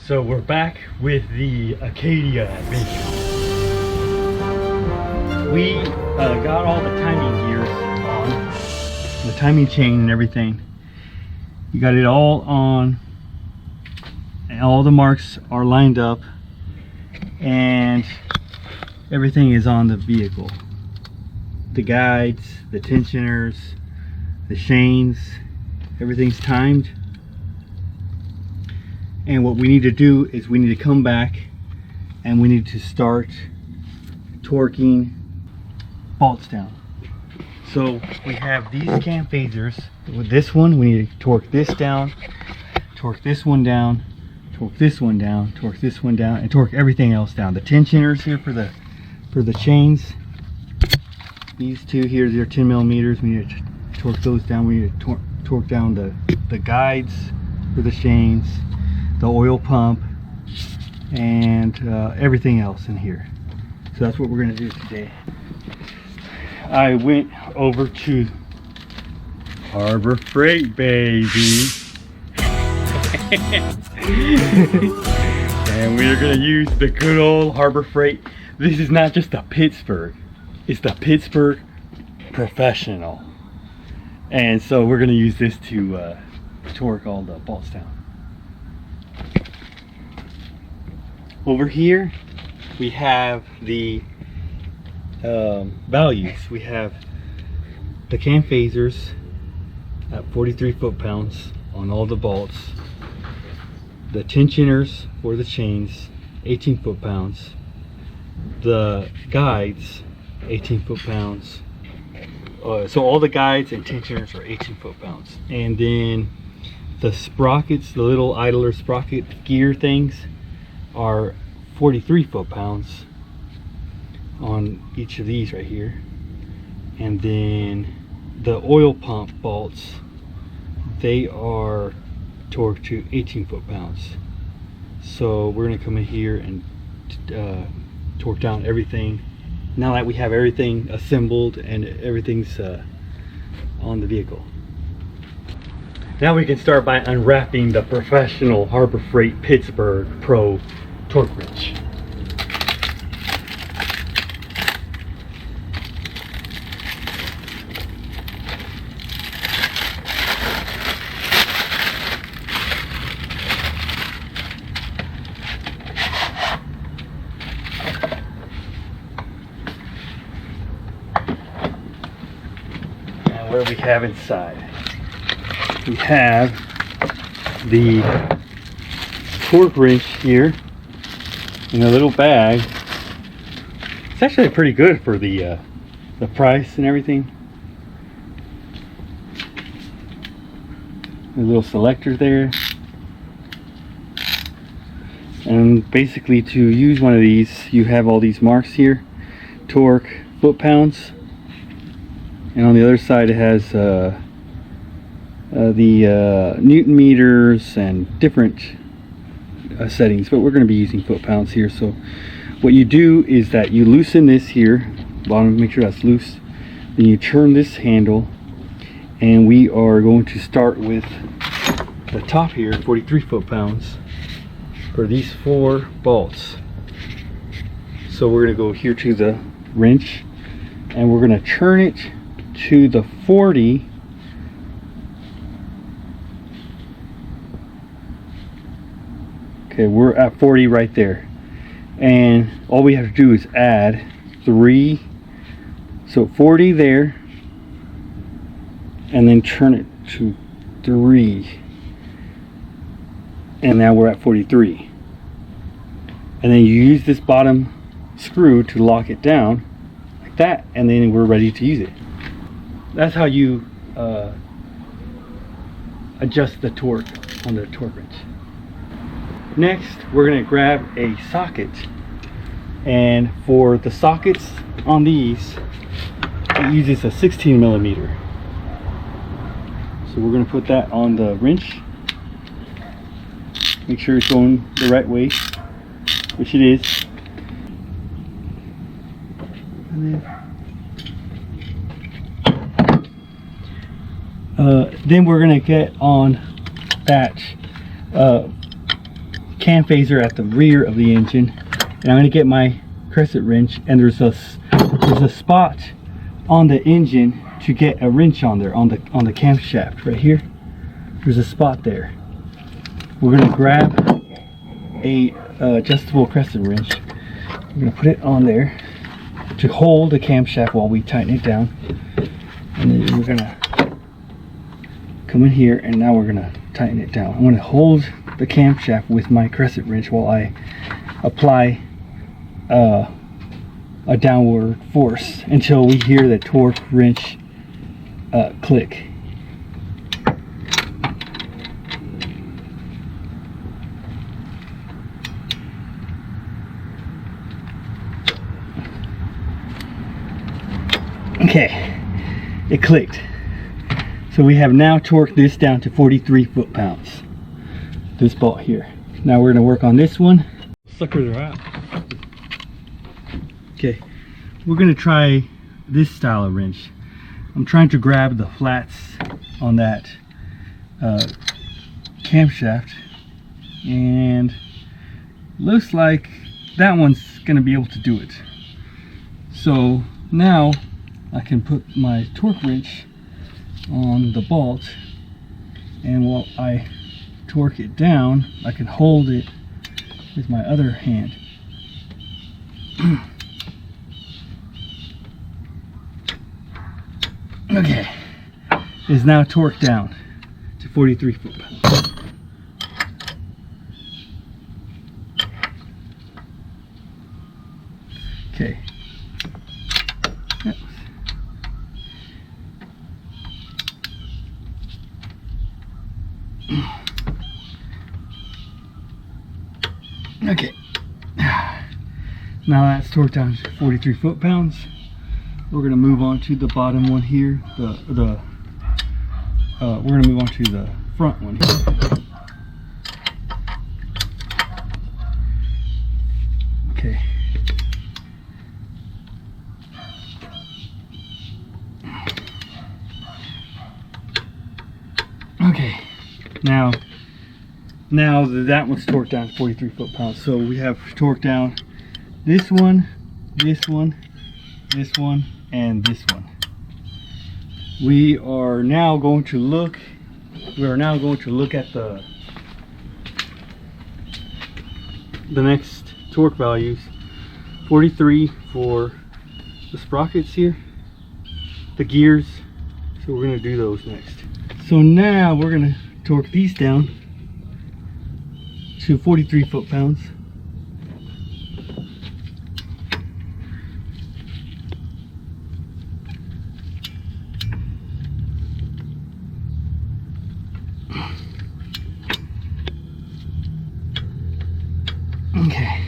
So we're back with the Acadia adventure. We got all the timing gears on, the timing chain and everything. You got it all on, and all the marks are lined up, and everything is on the vehicle. The guides, the tensioners, the chains, everything's timed. And what we need to do is we need to come back and we need to start torquing bolts down. So we have these cam phasers. With this one, we need to torque this down, torque this one down, torque this one down, torque this one down, and torque everything else down. The tensioners here for the chains. These two here, they're 10 millimeters. We need to torque those down. We need to torque down the guides for the chains, the oil pump, and everything else in here. So that's what we're going to do today. I went over to Harbor Freight, baby. And we're going to use the good old Harbor Freight. This is not just the Pittsburgh, it's the Pittsburgh Professional. And so we're going to use this to torque all the bolts down. Over here we have the values. We have the cam phasers at 43 foot-pounds on all the bolts, the tensioners for the chains 18 foot-pounds, the guides 18 foot-pounds. So all the guides and tensioners are 18 foot-pounds, and then the sprockets, the little idler sprocket gear things, are 43 foot-pounds on each of these right here. And then the oil pump bolts, they are torqued to 18 foot-pounds. So we're going to come in here and torque down everything now that we have everything assembled and everything's on the vehicle. Now we can start by unwrapping the professional Harbor Freight Pittsburgh Pro torque wrench. And what do we have inside? We have the torque wrench here in a little bag. It's actually pretty good for the price and everything. The little selector there. And basically, to use one of these, you have all these marks here: torque, foot-pounds, and on the other side it has the Newton meters and different settings, but we're going to be using foot-pounds here. So what you do is that you loosen this here, bottom, make sure that's loose, then you turn this handle, and we are going to start with the top here, 43 foot-pounds for these 4 bolts. So we're going to go here to the wrench, and we're going to turn it to the 40. Okay, we're at 40 right there, and all we have to do is add 3, so 40 there, and then turn it to 3, and now we're at 43. And then you use this bottom screw to lock it down like that, and then we're ready to use it. That's how you adjust the torque on the torque wrench. Next, we're going to grab a socket, and for the sockets on these, it uses a 16 millimeter. So we're going to put that on the wrench. Make sure it's going the right way, which it is. And then we're going to get on that cam phaser at the rear of the engine, and I'm going to get my crescent wrench, and there's a spot on the engine to get a wrench on there, on the camshaft right here. There's a spot there. We're going to grab a adjustable crescent wrench. We're going to put it on there to hold the camshaft while we tighten it down, and then we're going to come in here, and now we're going to tighten it down. I'm going to hold the camshaft with my crescent wrench while I apply a downward force until we hear the torque wrench click. Okay, it clicked. So we have now torqued this down to 43 foot-pounds. This bolt here. Now we're going to work on this one. Suckers are out. Okay, we're going to try this style of wrench. I'm trying to grab the flats on that camshaft, and looks like that one's going to be able to do it. So now I can put my torque wrench on the bolt, and while I torque it down, I can hold it with my other hand. Okay, it's now torqued down to 43 foot-pounds. Okay. Okay, now that's torqued down to 43 foot-pounds. We're going to move on to the bottom one here. We're going to move on to the front one here. Okay. Okay. Now that one's torqued down to 43 foot-pounds. So we have torqued down this one, this one, this one, and this one. We are now going to look at the next torque values. 43 for the sprockets here, the gears. So we're going to do those next. So now we're going to torque these down to 43 foot-pounds. Okay,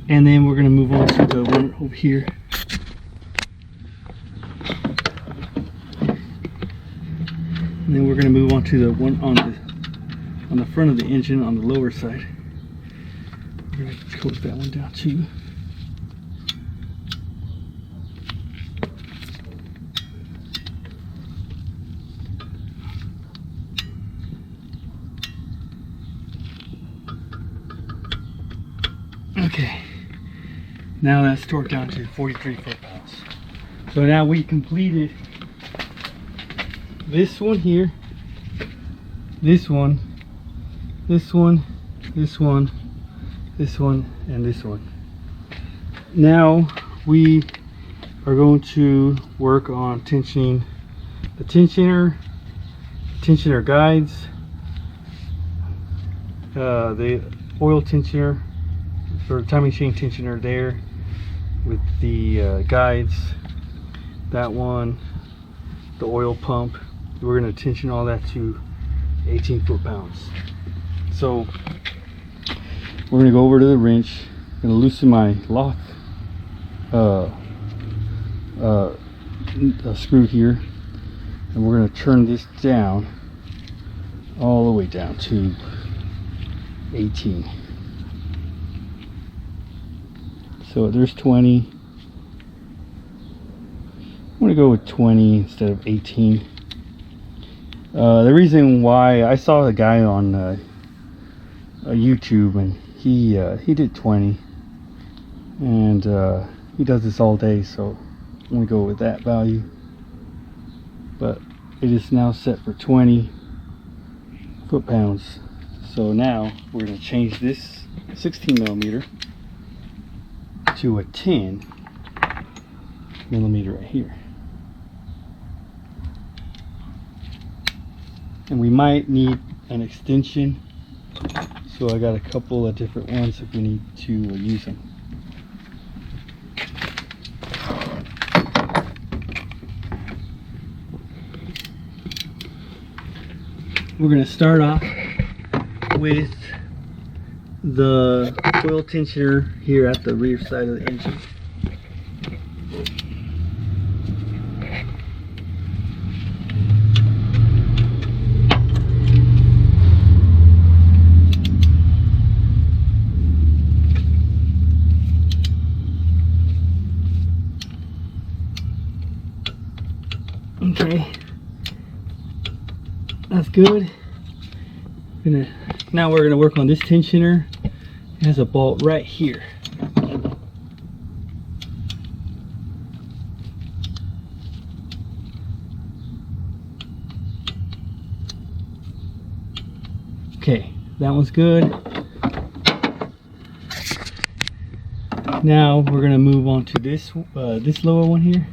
and then we're going to move on to the one over here. And then we're going to move on to the one on the front of the engine on the lower side. We're going to close that one down too. Okay, now that's torqued down to 43 foot-pounds. So now we completed this one here, this one, this one, this one, this one, and this one. Now we are going to work on tensioning the tensioner guides, the oil tensioner, or timing chain tensioner there with the guides, that one, the oil pump. We're going to tension all that to 18 foot-pounds. So we're going to go over to the wrench, going to loosen my lock screw here, and we're going to turn this down all the way down to 18. So there's 20. I'm going to go with 20 instead of 18. The reason why, I saw a guy on YouTube, and he did 20, and he does this all day, so I'm gonna go with that value. But it is now set for 20 foot-pounds. So now we're gonna change this 16 millimeter to a 10 millimeter right here. And we might need an extension, so I got a couple of different ones if we need to use them. We're going to start off with the coil tensioner here at the rear side of the engine. Okay, that's good. Now we're gonna work on this tensioner. It has a bolt right here. Okay, that one's good. Now we're gonna move on to this this lower one here.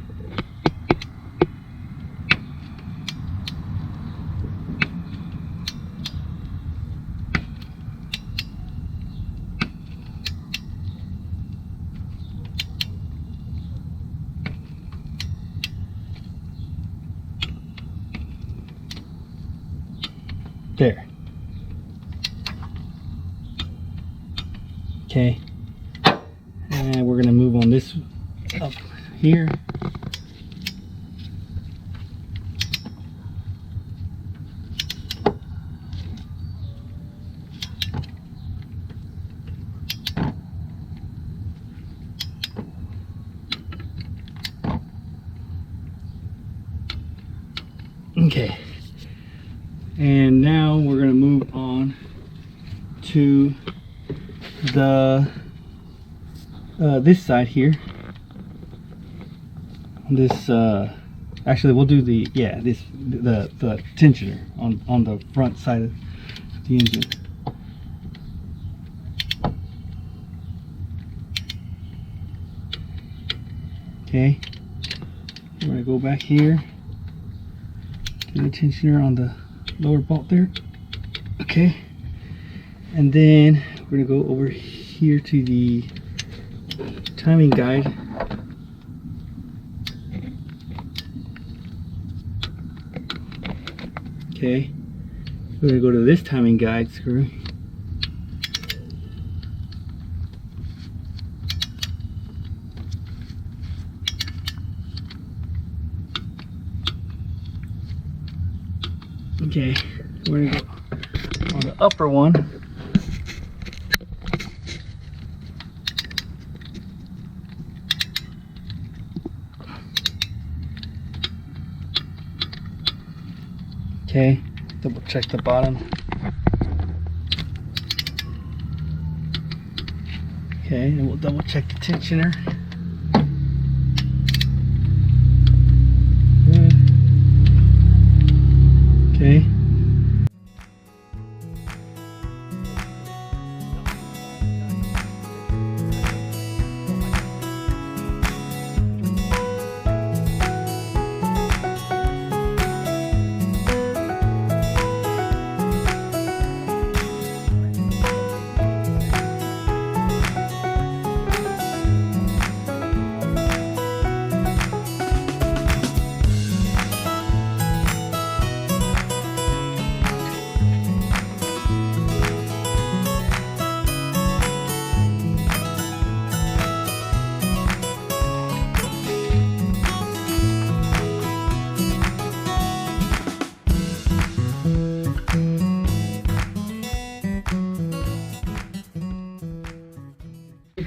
There. Okay. And we're gonna move on this up here. Okay. And now we're going to move on to the this side here. This actually we'll do the the tensioner on the front side of the engine. Okay. We're going to go back here to the tensioner on the lower bolt there. Okay, and then we're gonna go over here to the timing guide. Okay, we're gonna go to this timing guide screw. Okay, we're gonna go on the upper one. Okay, double check the bottom. Okay, and we'll double check the tensioner. Okay.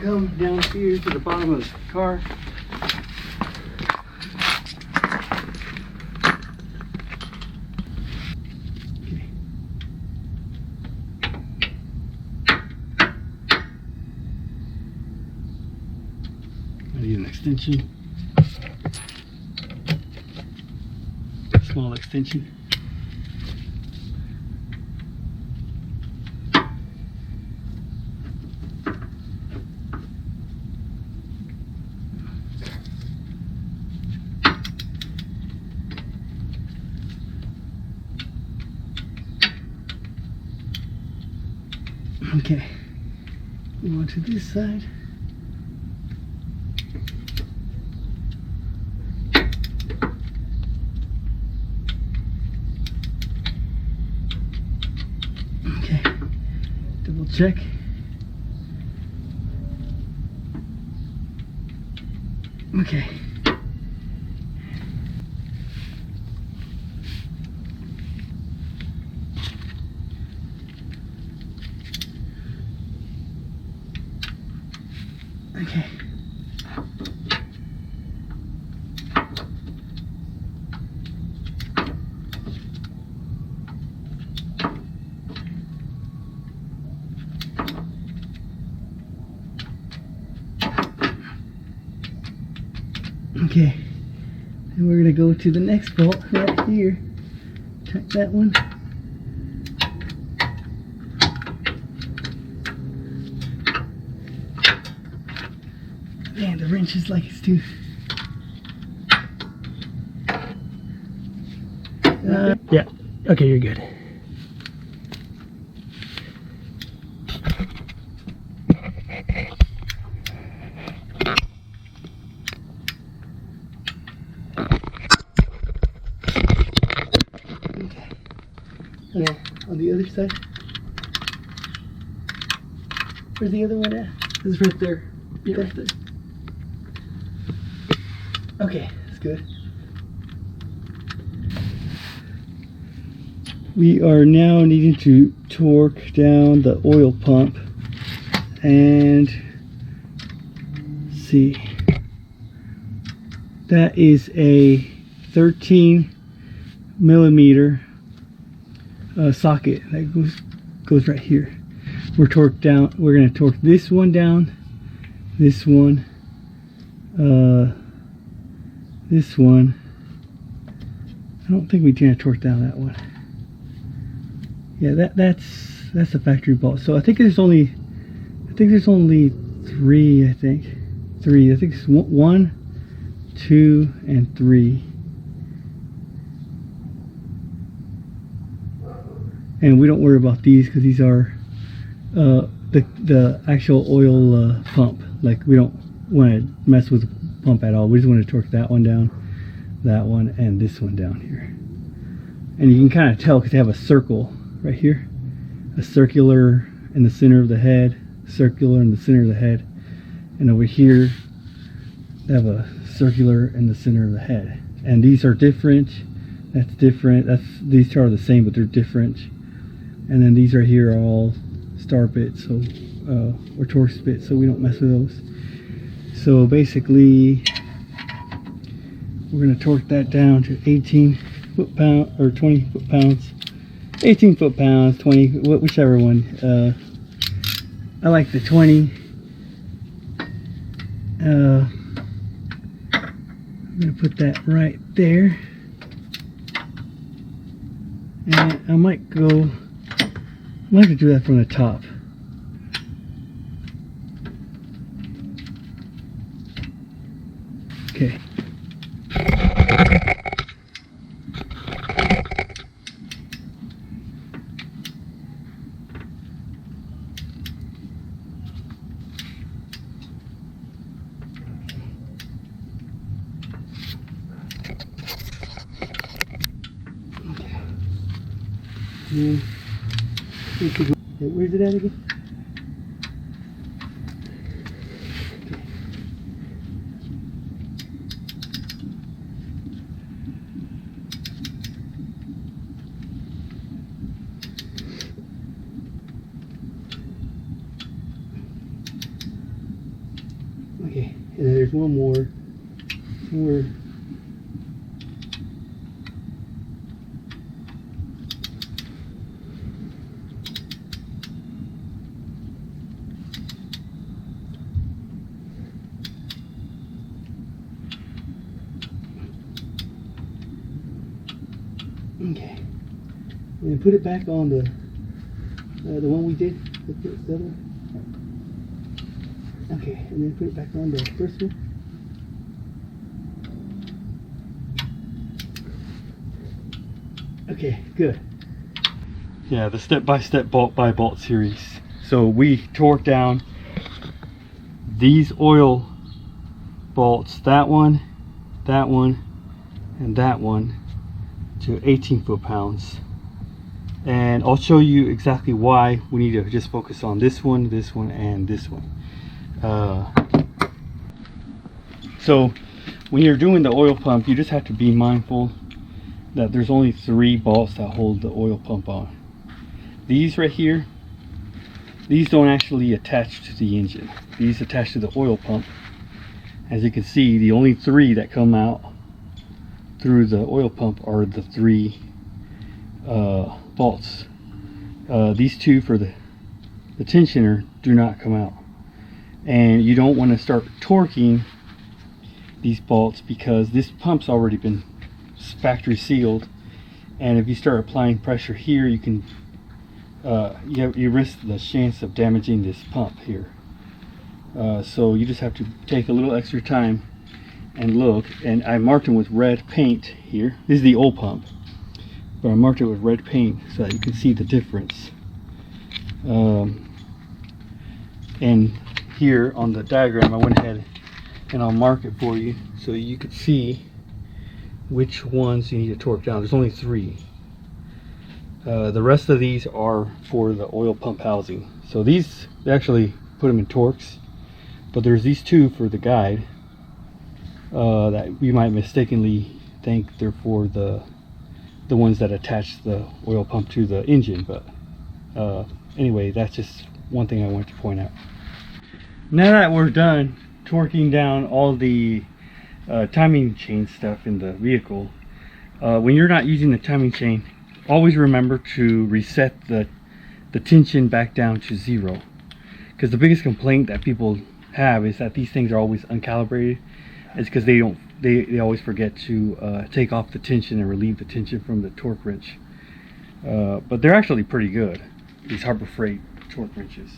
Come down here to the bottom of the car. Okay. extension. Small extension. Okay, move on to this side. Okay, double check. Okay. Okay. Okay. And we're gonna go to the next bolt right here. Check that one. Man, the wrench is like it's too. Yeah. Okay, you're good. Okay. Now, on the other side. Where's the other one at? It's right there. Yeah, right there. Okay, that's good. We are now needing to torque down the oil pump and see. That is a 13 millimeter socket that goes right here. We're torqued down. We're going to torque this one down, this one, this one. I don't think we're going to torque down that one. Yeah, that's a factory bolt. So I think there's only three. I think it's 1, 2, and 3. And we don't worry about these because these are the actual oil pump. Like, we don't want to mess with the pump at all. We just want to torque that one down, that one, and this one down here. And you can kind of tell because they have a circle right here, a circular in the center of the head, circular in the center of the head, and over here they have a circular in the center of the head. And these are different. That's different. These two are the same, but they're different. And then these right here are all star bits, so or Torx bits, so we don't mess with those. So basically, we're going to torque that down to 18 foot-pound or 20 foot-pounds, 18 foot-pounds, 20, whichever one. I like the 20. I'm going to put that right there, and I might have to do that from the top. Okay. Where's it at again? Okay, and then there's one more. And put it back on the one we did. The other one. Okay, and then put it back on the first one. Okay, good. Yeah, the step-by-step bolt-by-bolt series. So we torque down these oil bolts, that one, and that one, to 18 foot-pounds. And I'll show you exactly why we need to just focus on this one, and this one. So when you're doing the oil pump, you just have to be mindful that there's only 3 bolts that hold the oil pump on. These right here, these don't actually attach to the engine. These attach to the oil pump. As you can see, the only 3 that come out through the oil pump are the 3 bolts. These 2 for the tensioner do not come out. And you don't want to start torquing these bolts because this pump's already been factory sealed, and if you start applying pressure here, you can you risk the chance of damaging this pump here. So you just have to take a little extra time and look. And I marked them with red paint here. This is the old pump, but I marked it with red paint so that you can see the difference. And here on the diagram, I went ahead and I'll mark it for you so you could see which ones you need to torque down. There's only 3. The rest of these are for the oil pump housing. So these, they actually put them in torques, but there's these 2 for the guide that you might mistakenly think they're for the ones that attach the oil pump to the engine. But anyway, that's just one thing I wanted to point out. Now that we're done torquing down all the timing chain stuff in the vehicle, when you're not using the timing chain, always remember to reset the tension back down to 0, because the biggest complaint that people have is that these things are always uncalibrated. It's because they always forget to take off the tension and relieve the tension from the torque wrench. But they're actually pretty good, these Harbor Freight torque wrenches.